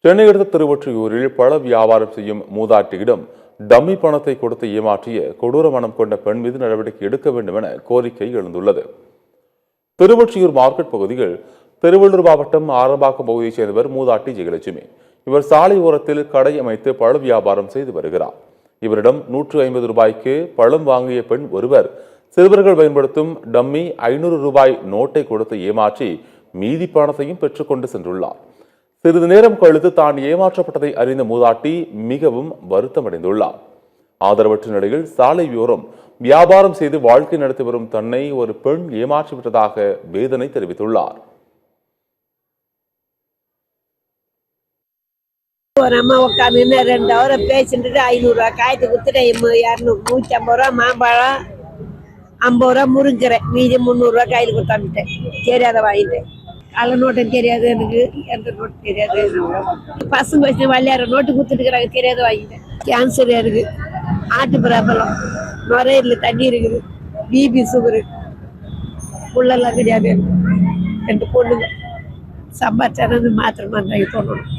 சென்னை அடுத்த திருவொற்றியூரில் பழ வியாபாரம் செய்யும் மூதாட்டியிடம் டம்மி பணத்தை கொடுத்து ஏமாற்றிய கொடூர மனம் கொண்ட பெண் மீது நடவடிக்கை எடுக்க வேண்டும் என கோரிக்கை எழுந்துள்ளது. திருவொற்றியூர் மார்க்கெட் பகுதியில் திருவள்ளூர் மாவட்டம் ஆரம்பாக்கம் பகுதியைச் சேர்ந்தவர் மூதாட்டி ஜெயலட்சுமி. இவர் சாலை ஓரத்தில் கடை அமைத்து பழ வியாபாரம் செய்து வருகிறார். இவரிடம் 150 ரூபாய்க்கு பழம் வாங்கிய பெண் ஒருவர் சிறுவர்கள் பயன்படுத்தும் டம்மி 500 ரூபாய் நோட்டை கொடுத்து ஏமாற்றி மீதி பணத்தையும் பெற்றுக்கொண்டு சென்றுள்ளார். சிறிது நேரம் கழித்து தான் ஏமாற்றப்பட்டதை அறிந்த மூதாட்டி மிகவும் வருத்தமடைந்துள்ளார். ஆதரவற்ற நிலையில் சாலையோரம் வியாபாரம் செய்து வாழ்க்கை நடத்தி வரும் தன்னை ஒரு பெண் ஏமாற்றிவிட்டதாக வேதனை தெரிவித்துள்ளார். ஒரு அம்மா உட்காந்து 2 ஹவர் பேசிட்டு 500 ரூபா காய்ச்சி கொடுத்துட்டு 150 ரூபா மாம்பழம் 50 ரூபா முருங்கரை மீதி 300 ரூபா கையில் கொடுத்தாந்துட்டேன். தெரியாத வாங்கிட்டேன். கள்ள நோட்டும் தெரியாது, எனக்கு எந்த நோட்டு தெரியாது. பசங்க வச்சு விளையாடுற நோட்டு கொடுத்துட்டுக்கிறாங்க, தெரியாத வாங்கிட்டேன். கேன்சர் இருக்கு, ஆட்டு பிராபலம், நுரையீரல் தண்ணி இருக்குது, பிபி சுகரு, புள்ளெல்லாம் கிடையாது. 2 பொண்ணுங்க சம்பாதிச்சானது மாத்திரமா தோணணும்.